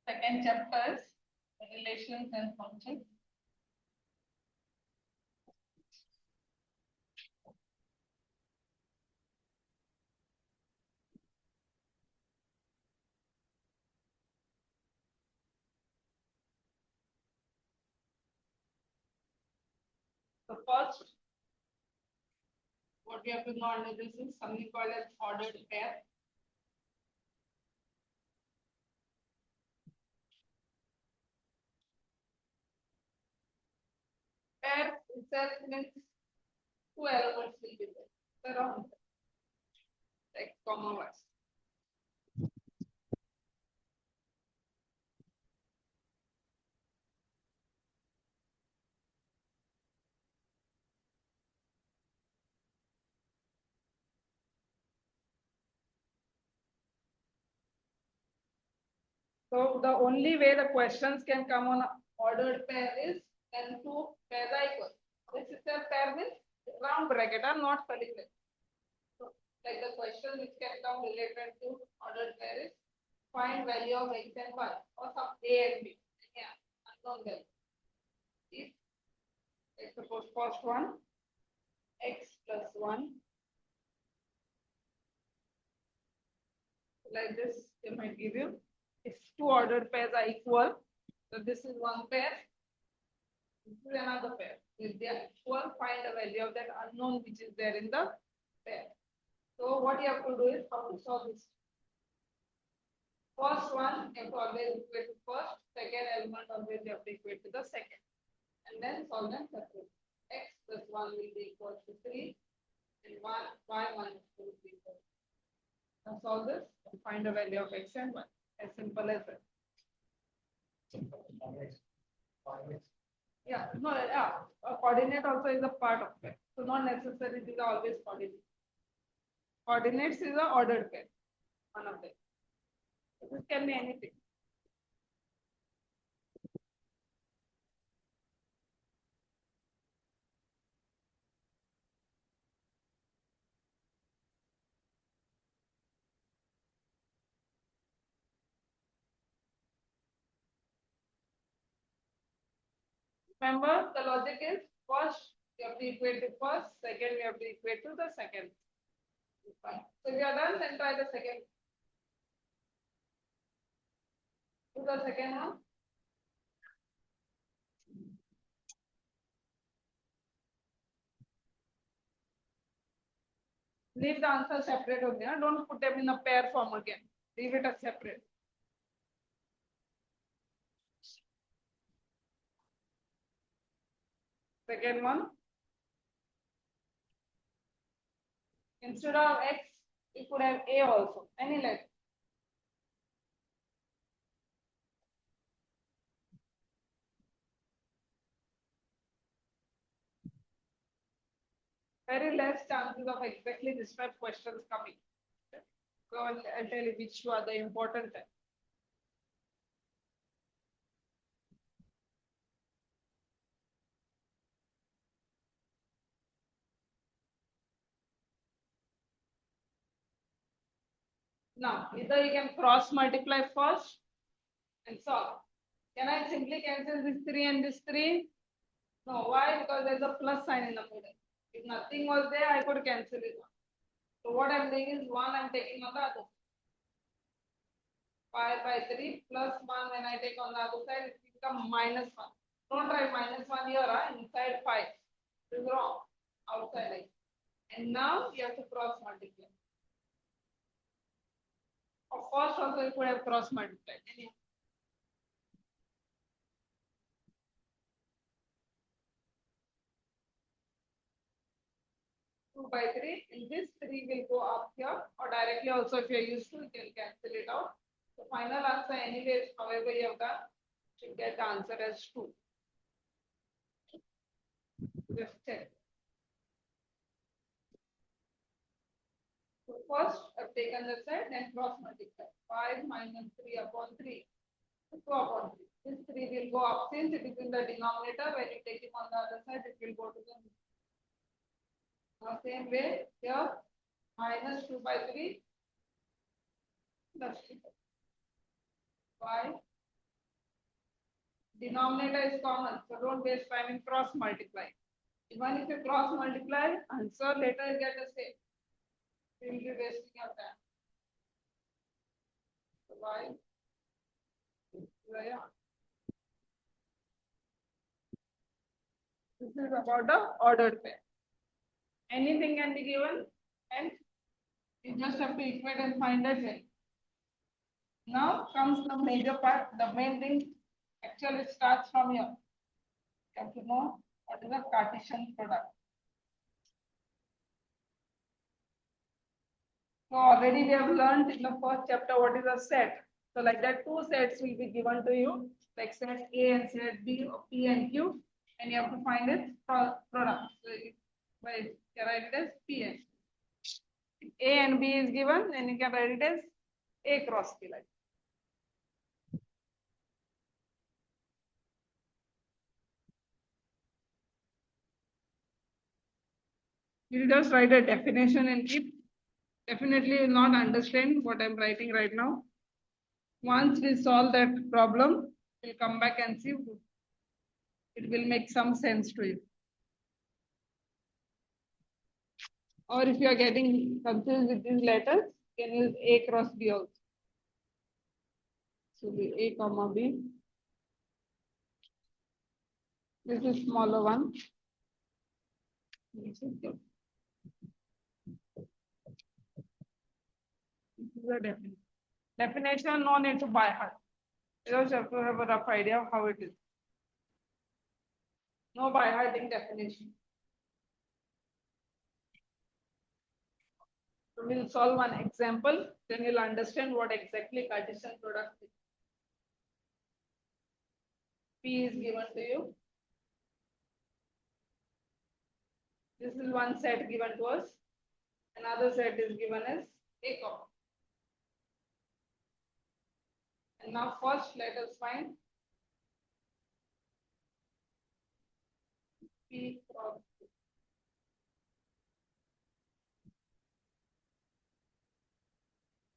Second chapter is relations and functions. So first, what we have to know under this is something called as ordered pair. Pair itself means two elements will be there around X, Y. So the only way the questions can come on ordered pair is when two pairs are equal. This is a pair with round bracket or not curly bracket. So like the question which can come related to ordered pair is find value of X and Y or some A and B. Yeah, unknown value. If let's suppose first one X plus 1 like this, they might give you if two ordered pairs are equal. So this is one pair, this is another pair. If they are equal, find the value of that unknown which is there in the pair. So what you have to do is how to solve this. First one you have to always equate to first, second element always you have to equate to the second. And then solve them separately. X plus 1 will be equal to 3 and y minus 2 will be equal. Now solve this and find the value of X and Y. As simple as that. Yeah, no, yeah. A coordinate also is a part of it. So not necessarily these are always coordinates. Coordinates is a ordered pair. One of them. So this can be anything. Remember, the logic is first we have to equate to first, second we have to equate to the second. Fine. So if you are done, then try the second. Do the second one. Leave the answer separate over there. Don't put them in a pair form again. Leave it as separate. Second one. Instead of X, you could have A also. Any letter. Very less chances of exactly this type of questions coming. So I'll tell you which are the important type. Now, either you can cross multiply first and solve. Can I simply cancel this 3 and this 3? No, why? Because there's a plus sign in the middle. If nothing was there, I could cancel it. So what I'm doing is 1 I'm taking on the other. 5 by 3 plus 1 when I take on the other side, it becomes minus 1. Don't write minus 1 here, inside 5. This is wrong. Outside like. And now you have to cross multiply. Of course, also you could have cross multiplied. 2 by 3, and this 3 will go up here, or directly also if you are used to, you can cancel it out. The final answer anyways, however you have done, should get the answer as 2. Just check. So first I've taken the side, then cross multiply. 5 minus 3 upon 3. 2 upon 3. This 3 will go up since it is in the denominator. When you take it on the other side, it will go to the same way here, minus 2 by 3 plus 5 denominator is common, so don't waste time in cross multiply. Even if you cross multiply, answer later you get the same. You will be wasting your time. So why? Yeah. This is about the ordered pair. Anything can be given and you just have to equate and find the z. Now comes the major part, the main thing actually starts from here. You have to know what is a Cartesian product. So already we have learned in the first chapter what is a set. So like that, two sets will be given to you, like set A and set B or P and Q, and you have to find its product. So by you write it as P and A and B is given, and you can write it as A cross P. Like you just write a definition and keep. Definitely you will not understand what I'm writing right now. Once we solve that problem, we'll come back and see. It will make some sense to you. Or if you are getting confused with these letters, you can use A cross B also. So be A comma B. This is smaller one. This is good. This is a definition. Definition, no need to by heart. You just have to have a rough idea of how it is. No by hearting definition. So we'll solve one example, then you'll understand what exactly Cartesian product is. P is given to you. This is one set given to us. Another set is given as A comma. And now first let us find P cross Q.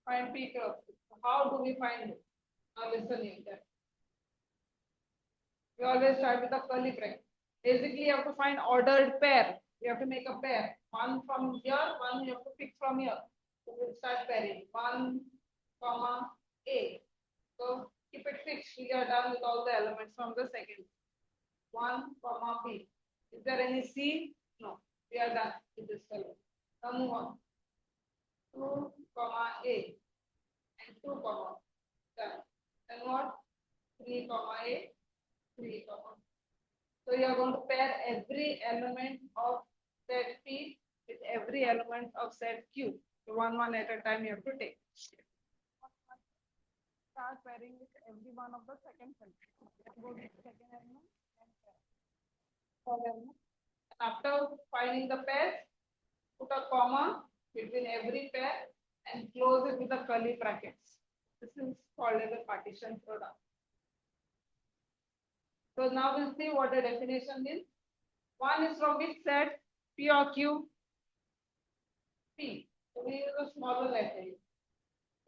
Find P cross Q. How do we find it? Now listen in that. We always start with a curly bracket. Basically, you have to find ordered pair. You have to make a pair. One from here, one you have to pick from here. So we'll start pairing. 1, comma, A. So keep it fixed. We are done with all the elements from the second. 1, comma, B. Is there any C? No. We are done with this element. Now move on. 2, comma, A. And 2, comma. Done. And what? 3, comma, A. 3, comma. So you are going to pair every element of set P with every element of set Q. So one at a time you have to take. Start pairing with every one of the second element. Go to the second element and pair. After finding the pair, put a comma between every pair and close it with the curly brackets. This is called as a Cartesian product. So now we'll see what the definition is. One is from which set? P or Q? P. So we use a smaller letter.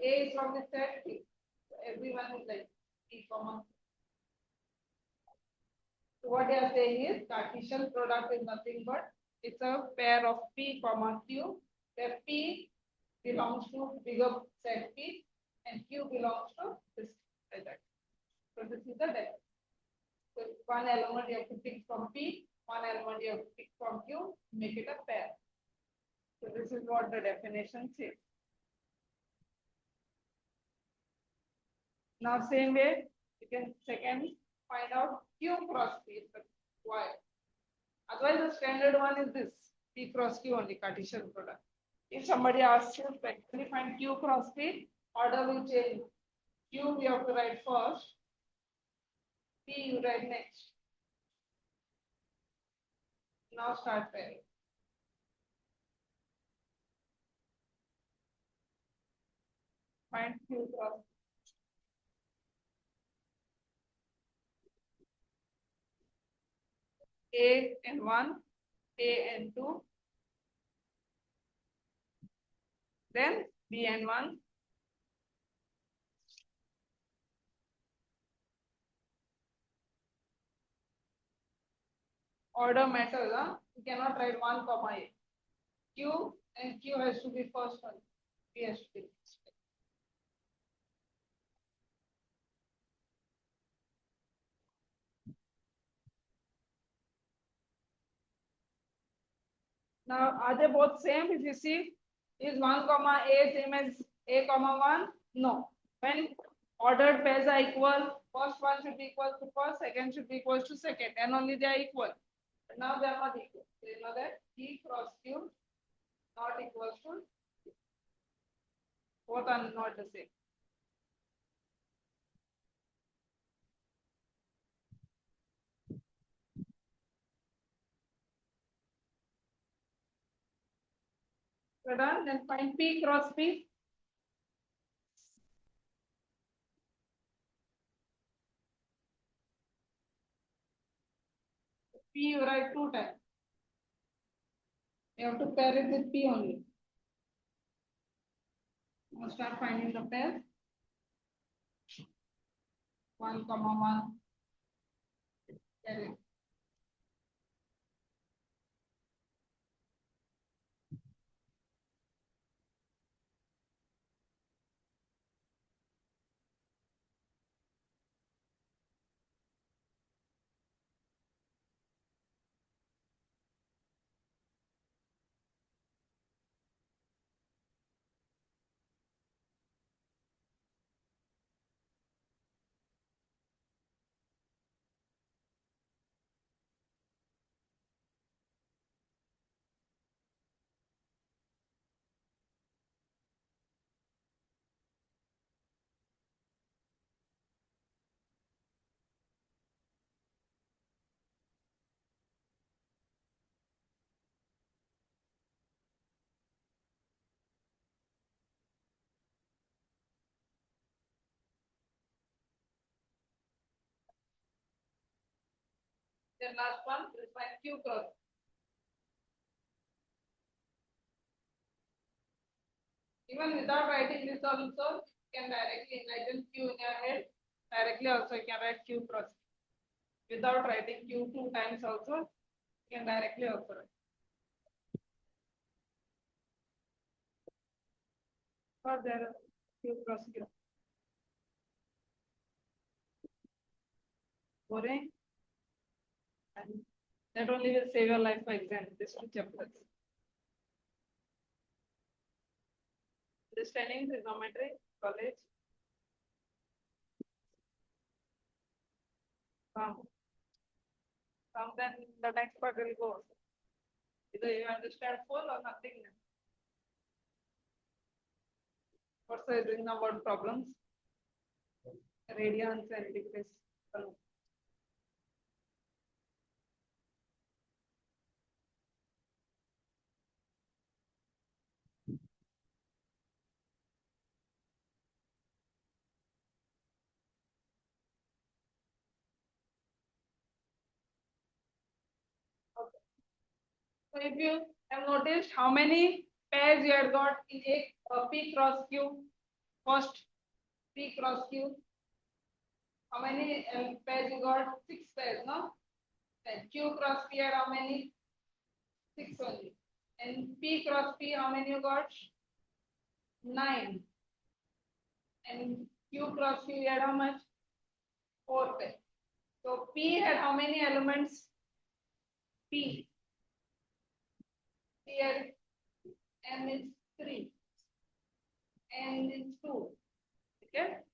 A is from the set P. So everyone is like P comma. So what they are saying is Cartesian product is nothing but it's a pair of P comma Q, where P belongs to bigger set P and Q belongs to this set. So this is the definition. So one element you have to pick from P, one element you have to pick from Q, make it a pair. So this is what the definition says. Now same way, you can second find out Q cross P. Why? Otherwise the standard one is this, P cross Q only, Cartesian product. If somebody asks you to actually find Q cross P, order will change. Q we have to write first, P you write next. Now start pairing. Find Q cross A and 1, A and 2, then B and 1, order matters, huh? You cannot write 1 comma A. Q and Q has to be first one. P has to be first. Now, are they both same? If you see, is 1 comma A same as A comma 1? No. When ordered pairs are equal, first one should be equal to first, second should be equal to second, and only they are equal. But now they are not equal. So you know that P cross Q not equal to, both are not the same. So done. Then find P cross P. P you write 2 times. You have to pair it with P only. Now start finding the pair. 1 comma 1. Pair it. Then last one is find Q cross. Even without writing this also, you can directly imagine Q in your head. Directly also you can write Q cross. Without writing Q 2 times also, you can directly also write. For there Q cross Q. Boring. And that only will save your life for exam. These 2 chapters. Understanding trigonometry, college. Then the next part will go. Either you understand full or nothing. Also, you're doing the word problems, radians and degrees. So if you have noticed how many pairs you had got in a P cross Q, first P cross Q, how many pairs you got? 6 pairs, no? Then Q cross P had how many? 6 only. And P cross P, how many you got? 9. And Q cross Q had how much? 4 pairs. So P had how many elements? P. Here M is 3. N is 2. Okay?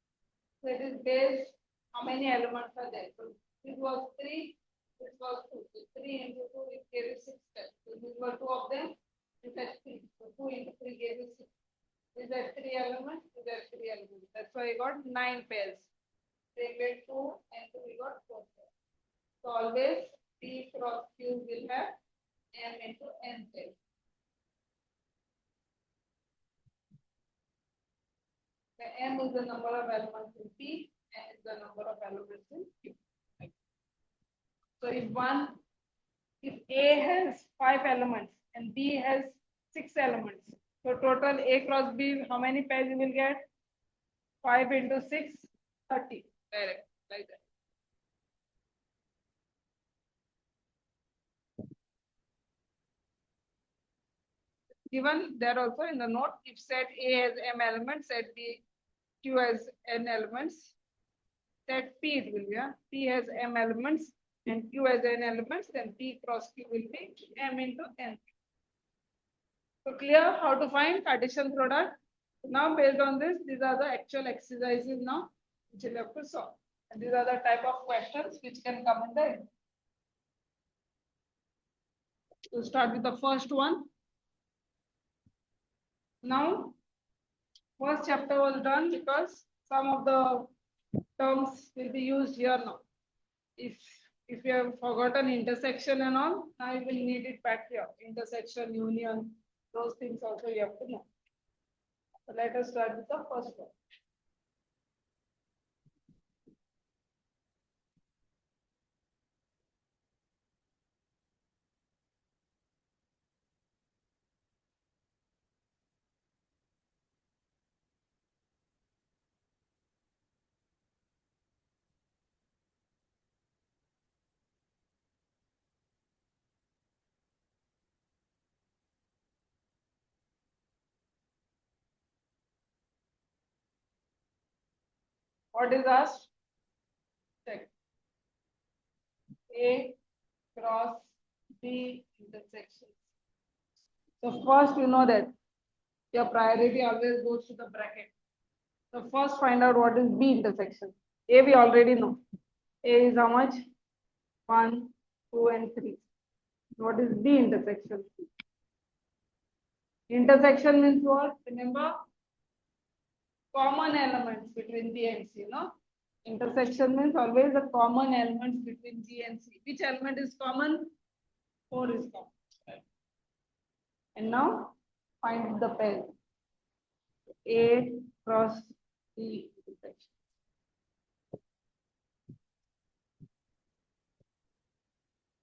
So it is based how many elements are there. So this was 3, this was 2. So 3 into 2 it gave you 6 steps. So these were 2 of them, this has 3. So 2 into 3 gave you 6. These are 3 elements, these are 3 elements. That's why you got 9 pairs. Same way 2 and 2 we got 4 pairs. So always P cross Q will have M into N pairs. The M is the number of elements in P, N is the number of elements in Q. So if A has 5 elements and B has 6 elements, so total A cross B, how many pairs you will get? 5 into 6, 30. Direct, like that. given there also in the note. If set A has M elements, set B Q has N elements, set P it will be P has M elements and Q has N elements, then P cross Q will be M into N. So clear how to find Cartesian product. Now based on this, these are the actual exercises now which you have to solve. And these are the type of questions which can come in the exam. We'll start with the first one. Now, first chapter was done because some of the terms will be used here now. If you have forgotten intersection and all, now you will need it back here. Intersection, union, those things also you have to know. So let us start with the first one. What is asked? Check. A cross B intersection. So first you know that your priority always goes to the bracket. So first find out what is B intersection. A we already know. A is how much? 1, 2 and 3. What is B intersection? Intersection means what? Remember? Common elements between B and C, no? Intersection means always the common elements between B and C. Which element is common? 4 is common. Right. And now find the pair. A cross B intersection.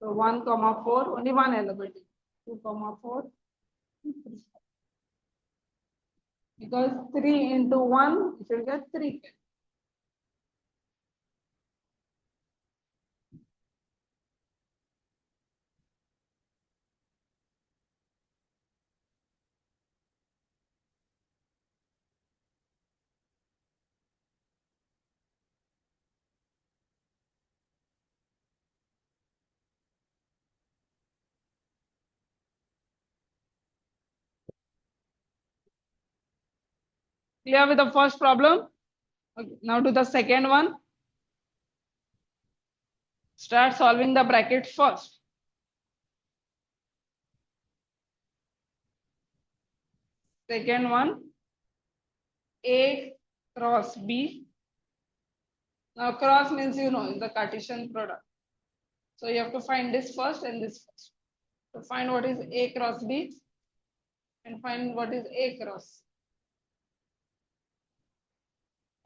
So 1, 4, only one element. 2, 4. Because 3 into 1, you should get 3. Clear with the first problem? Okay, now do the second one. Start solving the brackets first. Second one, A cross B. Now cross means you know the Cartesian product. So you have to find this first and this first. So find what is A cross B and find what is A cross.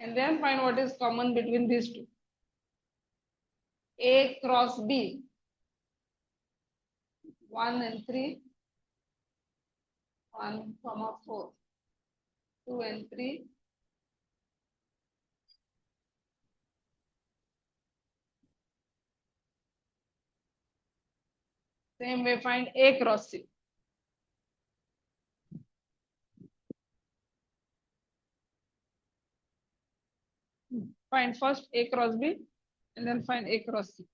And then find what is common between these two. A cross B. 1 and 3. 1, 4. 2 and 3. Same way find A cross C. Find first A cross B and then find A cross C.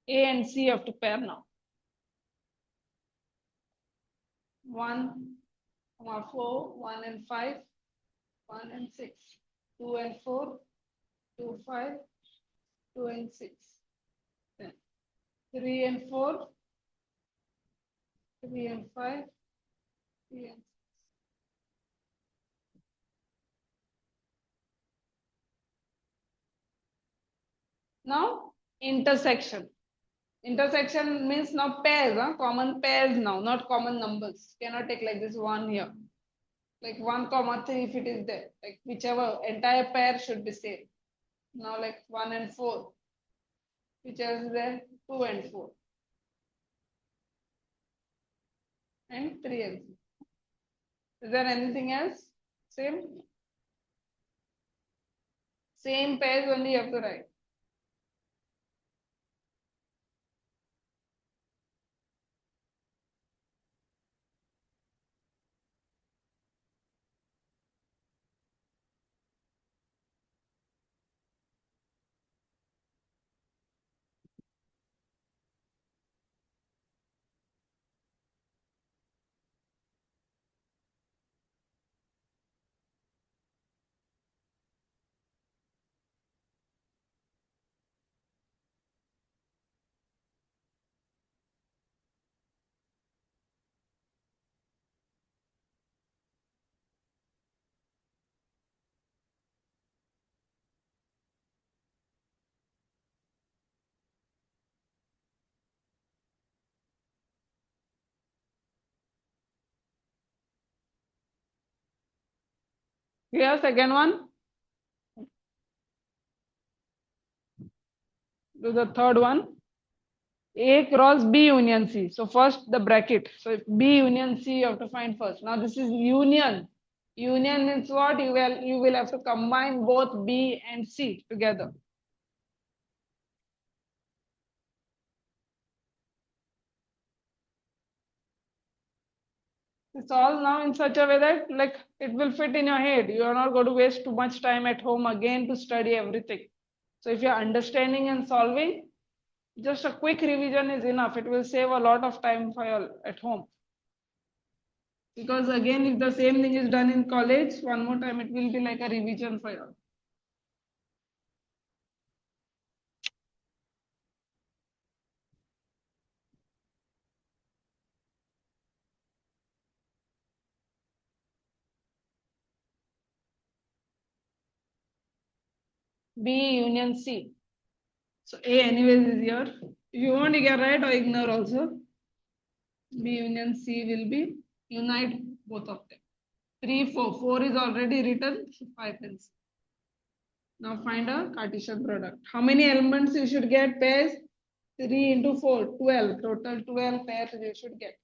A and C have to pair now. 1, 4, 1 and 5, 1 and 6, 2 and 4, 2, 5, 2 and 6, then 3 and 4, 3 and 5, 3 and 6. Now intersection. Intersection means now pairs, common pairs now, not common numbers. Cannot take like this one here. like 1 comma 3 if it is there, like whichever entire pair should be same. Now like 1 and 4, whichever is there, 2 and 4, and 3 and 4. Is there anything else? Same pairs only you have to write. Here, second one. Do the third one. A cross B union C. So first the bracket. So B union C you have to find first. Now this is union. Union means what? You will have to combine both B and C together. It's all now in such a way that like it will fit in your head. You are not going to waste too much time at home again to study everything. So if you are understanding and solving, just a quick revision is enough. It will save a lot of time for you at home. Because again, if the same thing is done in college, one more time, it will be like a revision for you. B union C. So A anyways is here. If you want, you can write or ignore also. B union C will be unite both of them. 3, 4. 4 is already written. So 5 pens. Now find a Cartesian product. How many elements you should get? Pairs? 3 into 4, 12. Total 12 pairs you should get.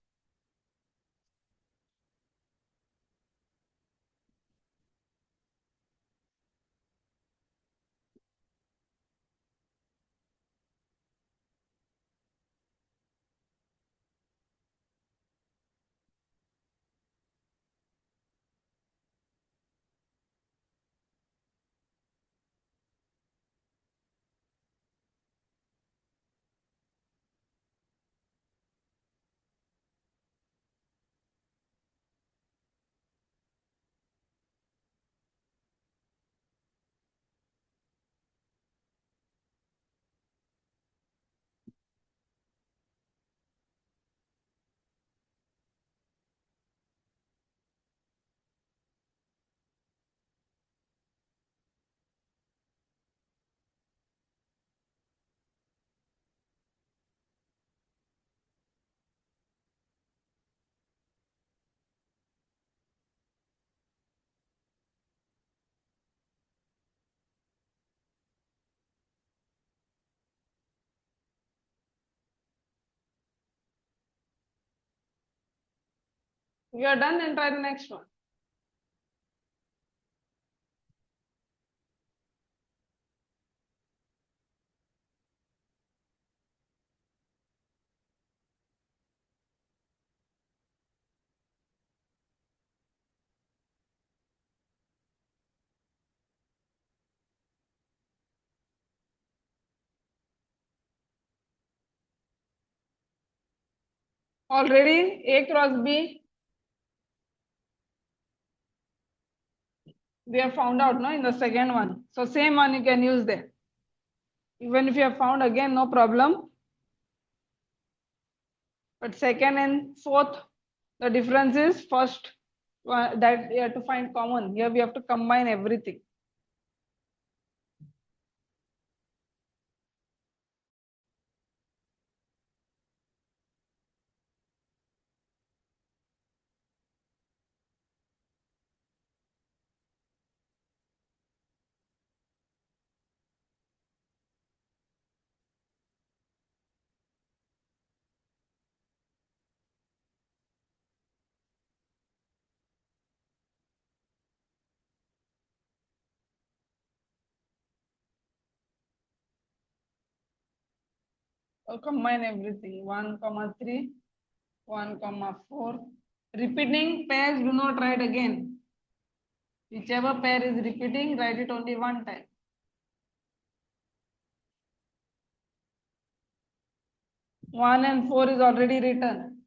If you are done, then try the next one. Already A cross B, we have found out, no, in the second one. So same one you can use there. Even if you have found again, no problem. But second and fourth, the difference is first that you have to find common. Here we have to combine everything. I'll combine everything. 1, 3, 1, 4. Repeating pairs do not write again. Whichever pair is repeating, write it only one time. One and 4 is already written.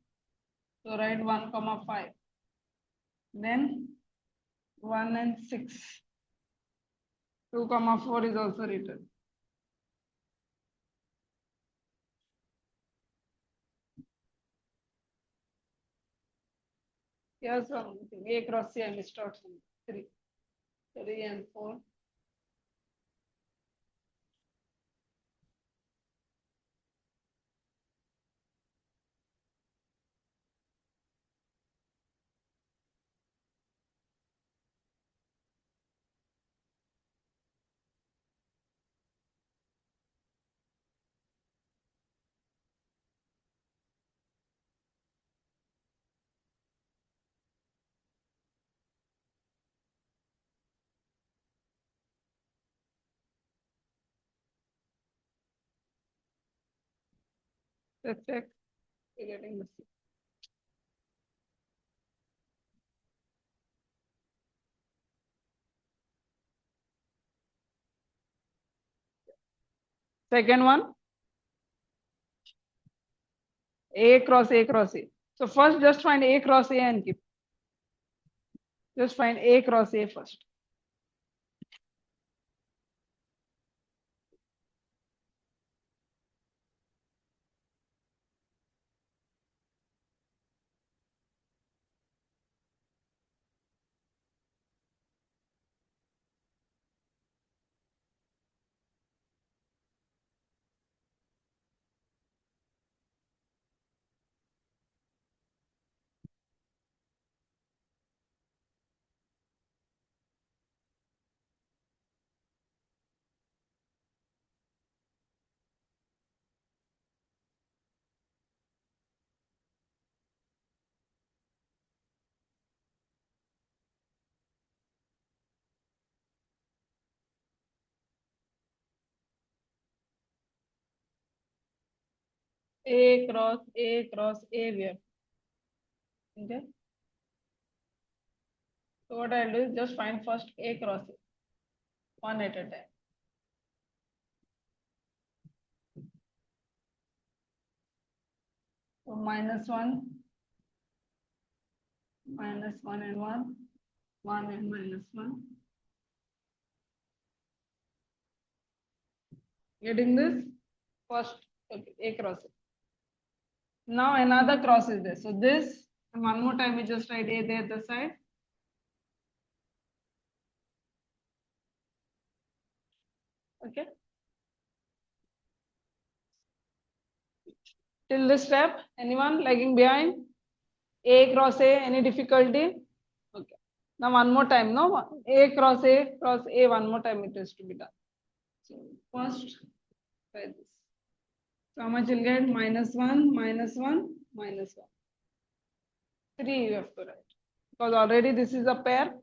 So write 1, 5. Then 1 and 6. 2, 4 is also written. Here's something. A cross C, I missed out some. 3. 3 and 4. Let's check. We're getting the C. Second one. A cross A cross A. So first just find A cross A and keep. Just find A cross A first. A cross A cross A where. Okay. So what I'll do is just find first A cross A. One at a time. So -1, -1 and 1, 1 and -1. Getting this? First, okay, A cross A. Now another cross is there. So this, and one more time we just write A there at the side. Okay. Till this step, anyone lagging behind? A cross A, any difficulty? Okay. Now one more time, no? A cross A, one more time it is to be done. So first, try this. So how much you'll get? -1, -1, -1. 3 you have to write. Because already this is a pair.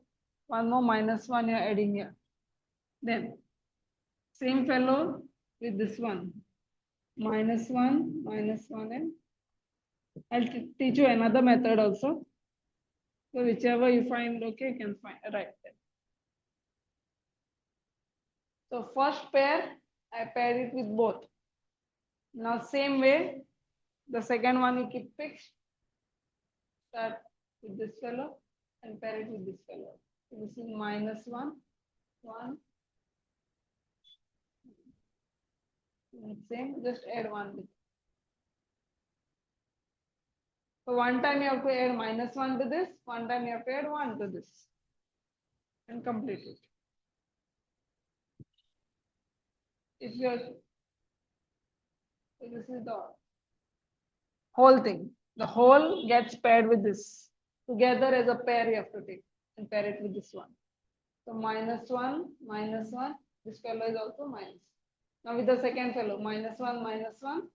One more -1 you're adding here. Then, same fellow with this one. -1, -1 and I'll teach you another method also. So whichever you find okay, you can find right there. So first pair, I paired it with both. Now same way, the second one you keep fixed. Start with this fellow and pair it with this fellow. So this is -1, 1. Same, just add 1 with. So one time you have to add -1 to this, one time you have to add 1 to this. And complete it. If you're, so this is the whole thing. The whole gets paired with this. Together as a pair you have to take and pair it with this one. So -1, -1. This fellow is also minus. Now with the second fellow, -1, -1,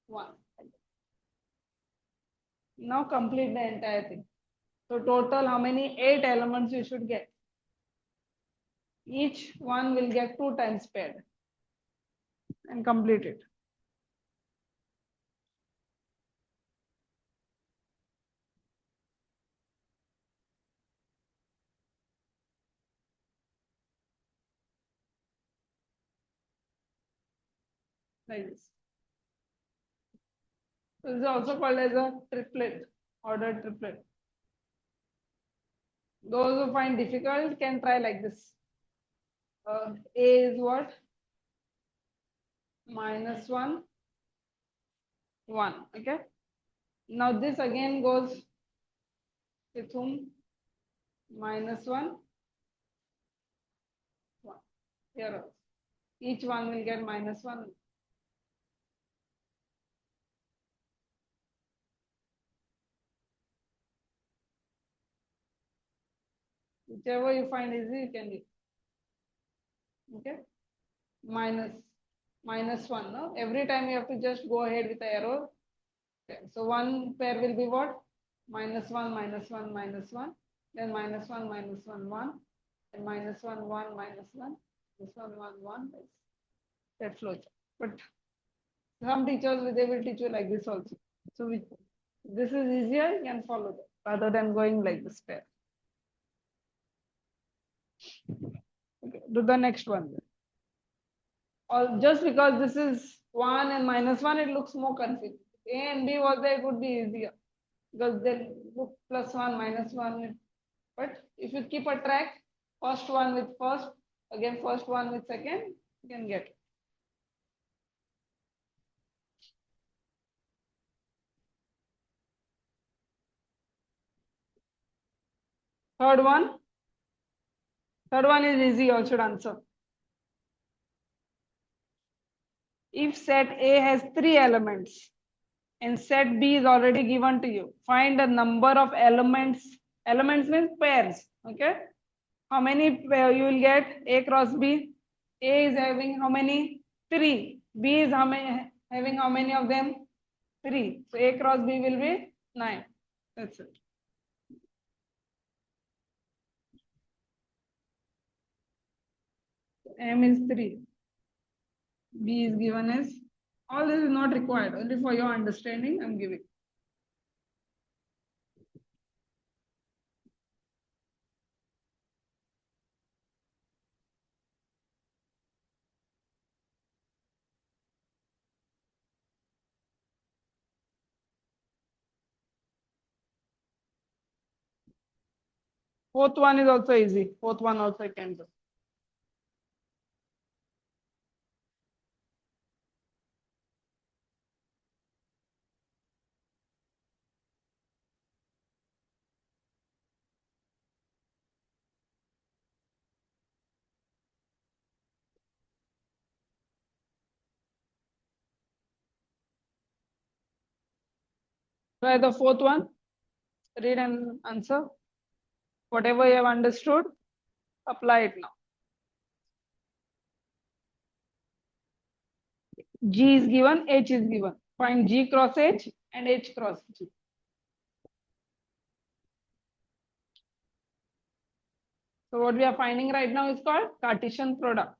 1. Now complete the entire thing. So total how many? 8 elements you should get. Each one will get 2 times paired. And complete it. like this. This is also called as a triplet, ordered triplet. Those who find difficult can try like this. A is what? -1, 1. Okay. Now this again goes with whom? -1, 1. Here also. Each one will get -1. Whichever you find easy, you can do. Okay. -1. No, every time you have to just go ahead with the arrow. Okay. So one pair will be what? -1, -1, -1. Then -1, -1, 1. And -1, 1, -1. -1, 1, 1. That flow chart. But some teachers they will teach you like this also. So this is easier, you can follow that rather than going like this pair. Okay, do the next one. Or just because this is 1 and -1, it looks more confusing. A and B was there, it would be easier because they look +1, -1. But if you keep a track, first one with first, again first one with second, you can get it. Third one is easy, you should answer. If set A has 3 elements and set B is already given to you, find the number of elements. Elements means pairs. Okay. How many you will get? A cross B. A is having how many? 3. B is having how many of them? 3. So A cross B will be 9. That's it. M is 3. B is given as, all this is not required, only for your understanding I'm giving. Fourth one is also easy. Fourth one also I can do. Try the fourth one. Read and answer. Whatever you have understood, apply it now. G is given, H is given. Find G cross H and H cross G. So what we are finding right now is called Cartesian product.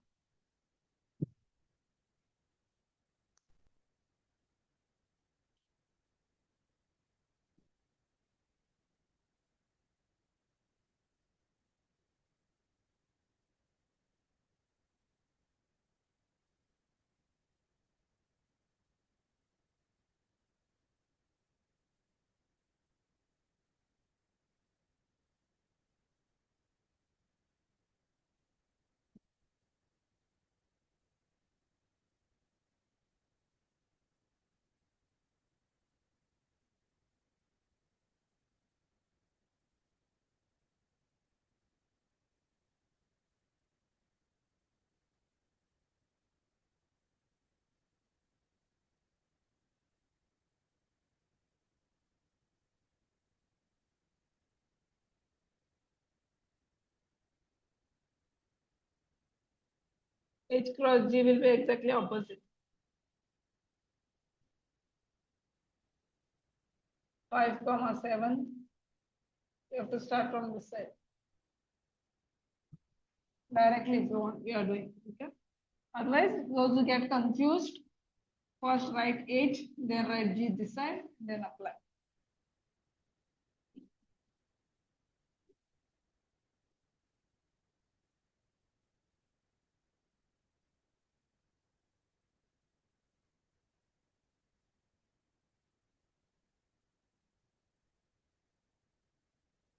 H cross G will be exactly opposite. 5, 7. You have to start from this side. Directly if you want, we are doing. Okay. Otherwise, those who get confused, first write H, then write G this side, then apply.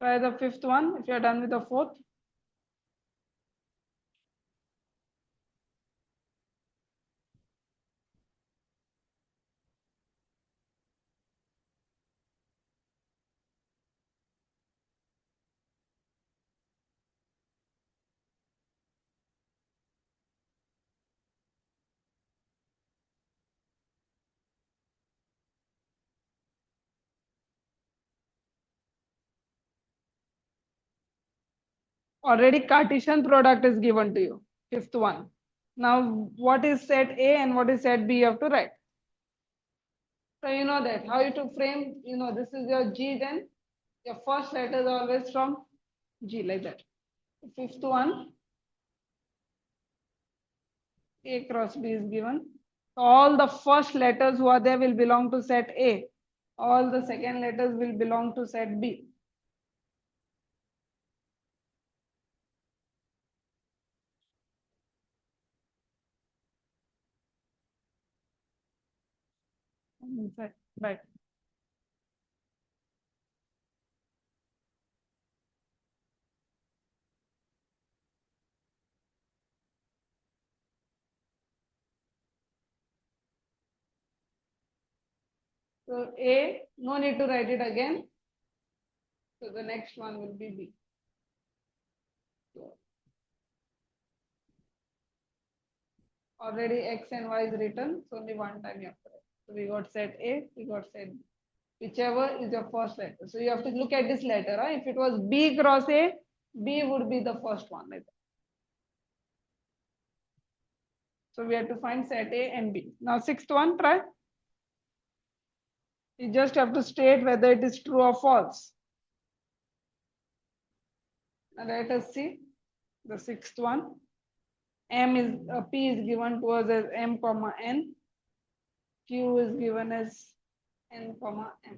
Try the fifth one if you are done with the fourth. Already Cartesian product is given to you. Fifth one. Now, what is set A and what is set B, you have to write. So you know that. How you to frame, this is your G, then your first letter is always from G, like that. Fifth one, A cross B is given. All the first letters who are there will belong to set A. All the second letters will belong to set B. Inside, back. So A, no need to write it again. So the next one will be B. So already X and Y is written, so only one time you have to write. So we got set A, we got set B. Whichever is your first letter. So you have to look at this letter. Huh? If it was B cross A, B would be the first one. Like that. So we have to find set A and B. Now sixth one, try. You just have to state whether it is true or false. Now let us see the sixth one. P is given to us as M comma N. Q is given as N comma M.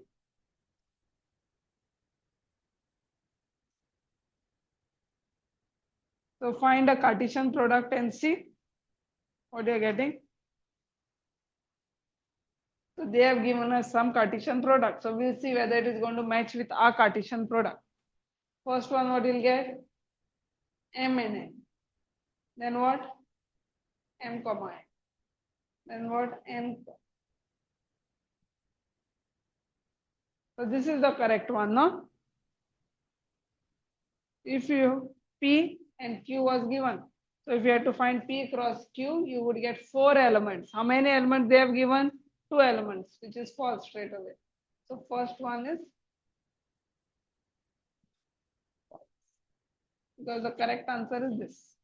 So find a Cartesian product and see what you're getting. So they have given us some Cartesian product. So we'll see whether it is going to match with our Cartesian product. First one, what you'll get? M and N. Then what? M comma N. Then what? N. So this is the correct one, no? If you P and Q was given. So if you had to find P cross Q, you would get 4 elements. How many elements they have given? 2 elements, which is false straight away. So first one is false. Because the correct answer is this.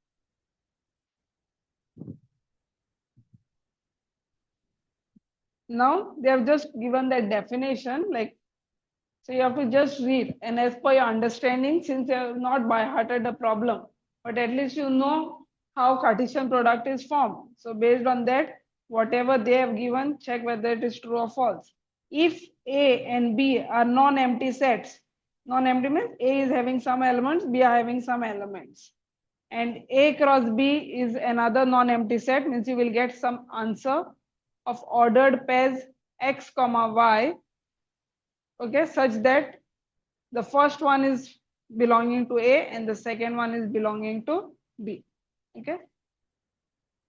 Now they have just given that definition, like, so you have to just read, and as per your understanding, since you have not by hearted the problem, but at least you know how Cartesian product is formed. So based on that, whatever they have given, check whether it is true or false. If A and B are non-empty sets, non-empty means A is having some elements, B are having some elements, and A cross B is another non-empty set, means you will get some answer of ordered pairs X comma Y, okay, such that the first one is belonging to A and the second one is belonging to B. Okay.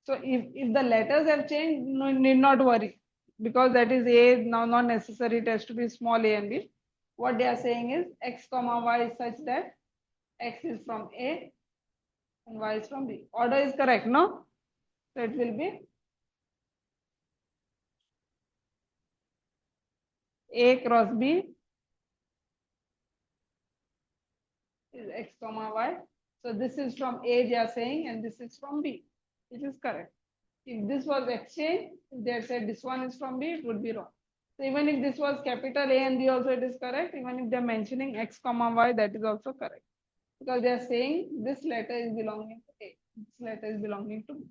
So if the letters have changed, no need not worry, because that is A, now not necessary, it has to be small a and B. What they are saying is X comma Y is such that X is from A and Y is from B. Order is correct, no? So it will be A cross B is X comma Y. So this is from A, they are saying, and this is from B, which is correct. If this was exchange, if they had said this one is from B, it would be wrong. So even if this was capital A and B also, it is correct. Even if they're mentioning X comma Y, that is also correct. Because they are saying this letter is belonging to A, this letter is belonging to B.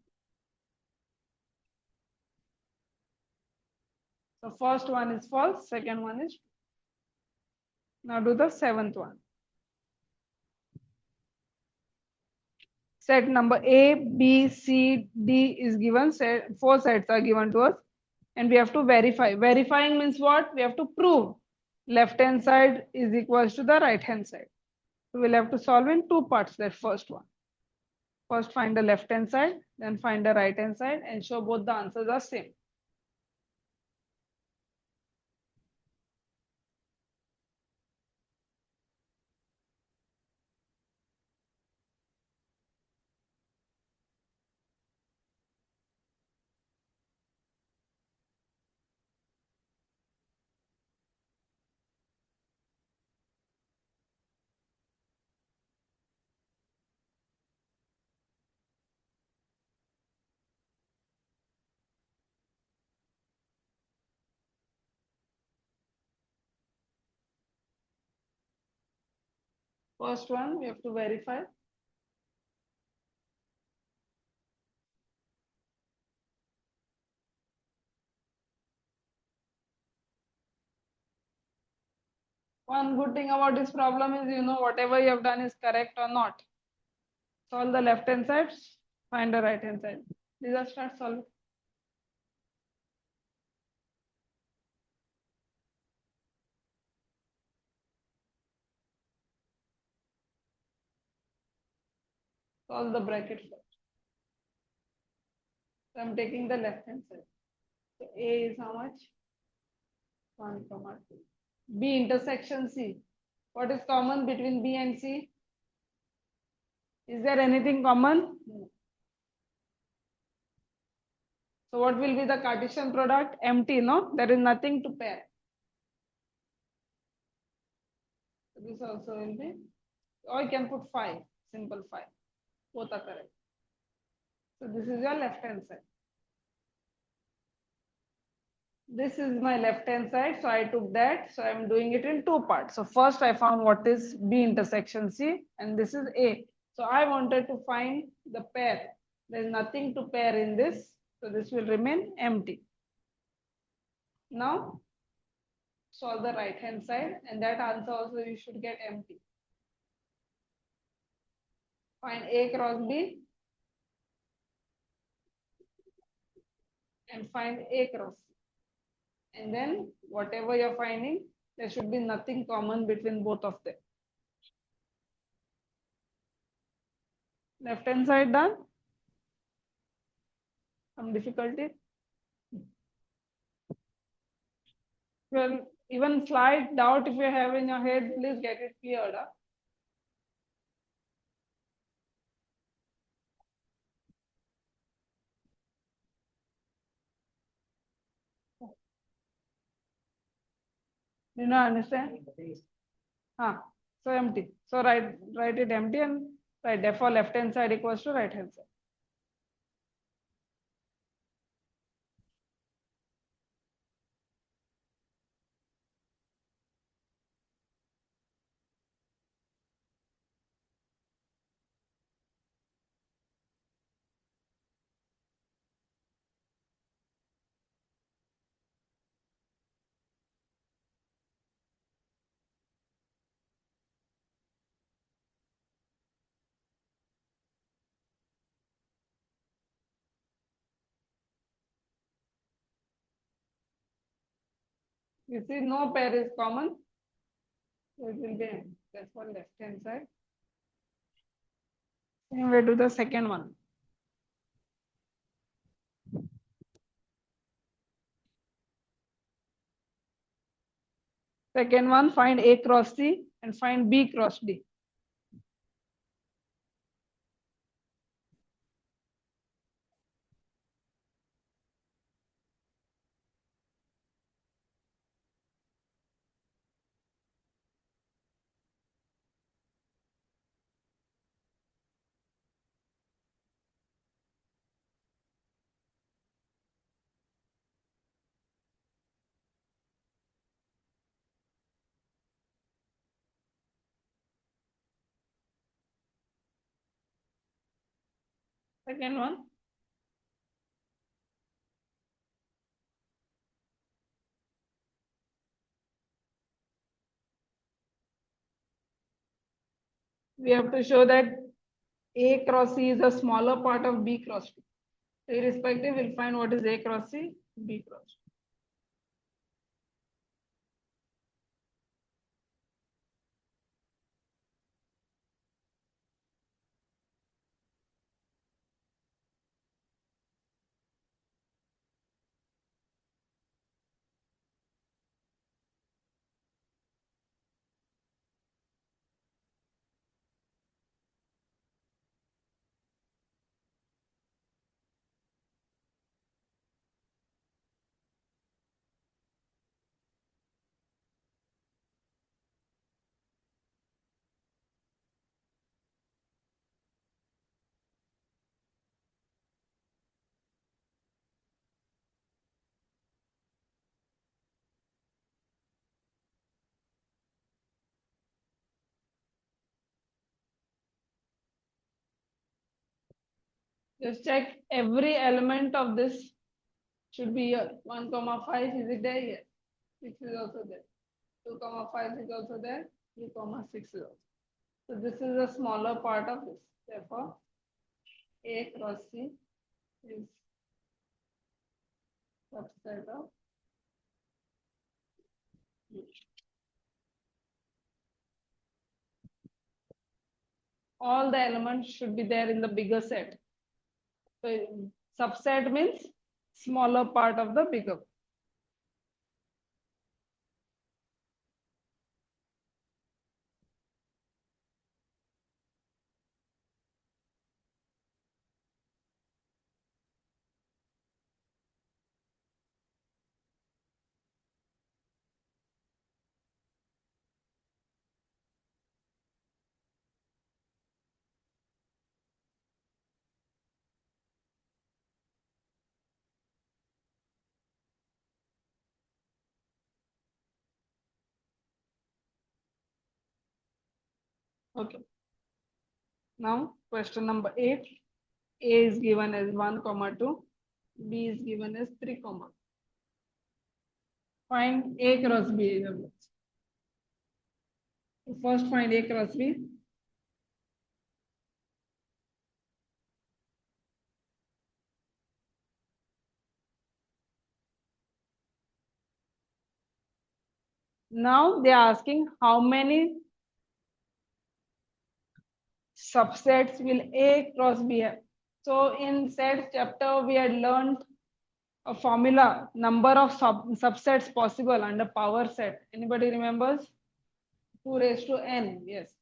So first one is false, second one is true. Now do the seventh one. Set number A, B, C, D is given. 4 sets are given to us, and we have to verify. Verifying means what? We have to prove left hand side is equals to the right hand side. So we'll have to solve in two parts, that first one. First find the left hand side, then find the right hand side and show both the answers are same. First one, we have to verify. One good thing about this problem is, you know, whatever you have done is correct or not. Solve the left hand side, find the right hand side. These are start solving. Solve the bracket first. So I'm taking the left hand side. So A is how much? 1, 2. B intersection C. What is common between B and C? Is there anything common? No. So what will be the Cartesian product? Empty, no? There is nothing to pair. So this also will be, or you can put 5, simple 5. Both are correct. So this is your left hand side. This is my left hand side, so I took that. So I'm doing it in two parts. So first I found what is B intersection C, and this is A. So I wanted to find the pair. There's nothing to pair in this, so this will remain empty. Now solve the right hand side, and that answer also you should get empty. Find A cross B and find A cross C. And then whatever you're finding, there should be nothing common between both of them. Left hand side done. Some difficulty. Well, even slight doubt if you have in your head, please get it cleared up. Do you not understand? So empty. So write it empty and write therefore left hand side equals to right hand side. You see no pair is common. So it will be therefore left hand side. And we do the second one. Second one, find A cross C and find B cross D. Second one. We have to show that A cross C is a smaller part of B cross D. So irrespective, we'll find what is A cross C, B cross D. Just check every element of this should be here. 1 comma 5 is it there? Yes. 6 is also there. 2 comma 5 is also there. 3 comma 6 is also. So this is a smaller part of this. Therefore, A cross C is subset of U. All the elements should be there in the bigger set. So subset means smaller part of the bigger. Okay. Now question number 8. A is given as 1 comma 2. B is given as 3 comma. Find A cross B. First find A cross B. Now they are asking how many subsets will A cross B have. So in set chapter we had learned a formula, number of subsets possible under power set. Anybody remembers? 2 raised to n. Yes.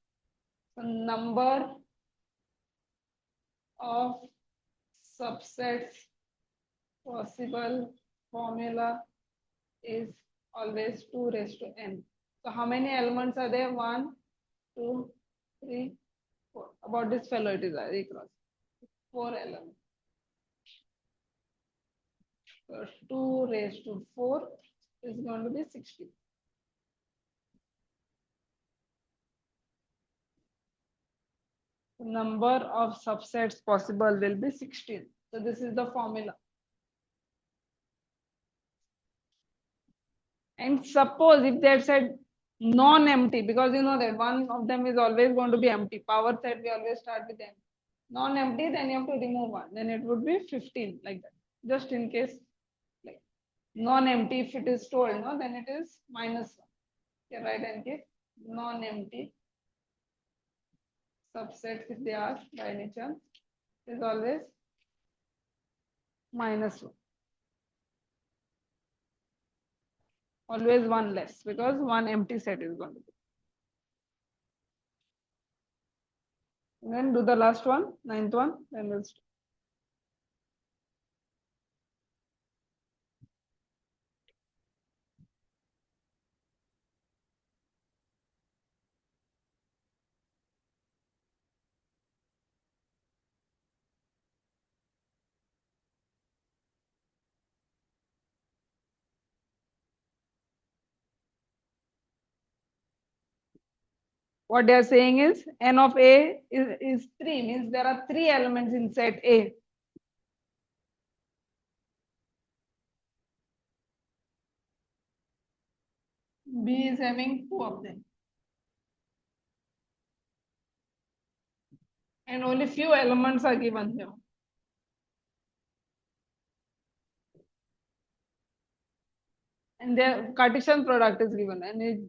So number of subsets possible formula is always 2 raised to n. So how many elements are there? 1, 2, 3, 4. About this fellow it is A cross. 4 elements. So 2 raised to 4 is going to be 60. The number of subsets possible will be 16. So this is the formula. And suppose if they had said non-empty, because you know that one of them is always going to be empty. Power set we always start with empty. Non-empty, then you have to remove one. Then it would be 15 like that. Just in case, like non-empty, if it is told, no, then it is minus 1. Okay, right, and case non-empty subsets if they ask by any chance is always minus 1. Always one less because one empty set is going to be. And then do the last one, 9th one, then we'll start. What they are saying is n of A is 3, means there are 3 elements in set A. B is having 2 of them. And only few elements are given here. And their Cartesian product is given. And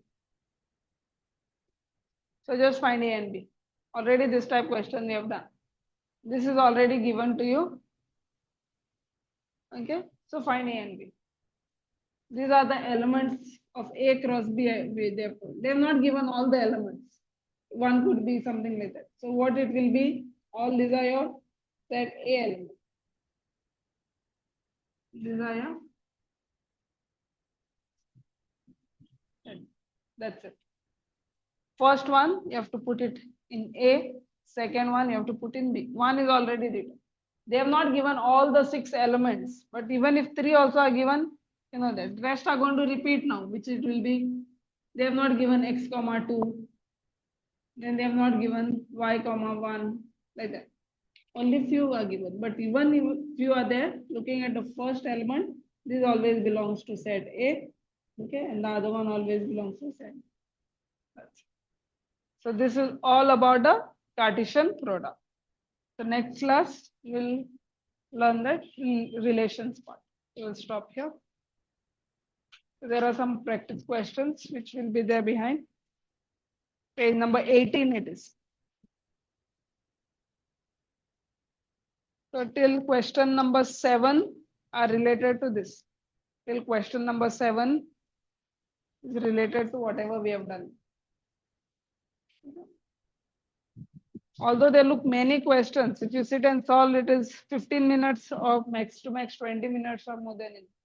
so just find A and B. Already this type question we have done. This is already given to you. Okay, so find A and B. These are the elements of A cross B. They have not given all the elements. One could be something like that. So what it will be? All these are your set A elements. These are your. That's it. First one you have to put it in A. Second one you have to put in B. One is already written. They have not given all the 6 elements, but even if 3 also are given, you know that rest are going to repeat now, which it will be. They have not given x comma 2. Then they have not given y comma 1 like that. Only few are given, but even if few are there, looking at the first element, this always belongs to set A, okay, and the other one always belongs to set. So this is all about the Cartesian product. The next class we'll learn that relations part. We'll stop here. There are some practice questions which will be there behind. Page number 18 it is. So till question number 7 are related to this. Till question number 7 is related to whatever we have done. Although there look many questions, if you sit and solve, it is 15 minutes or max to max 20 minutes or more than enough.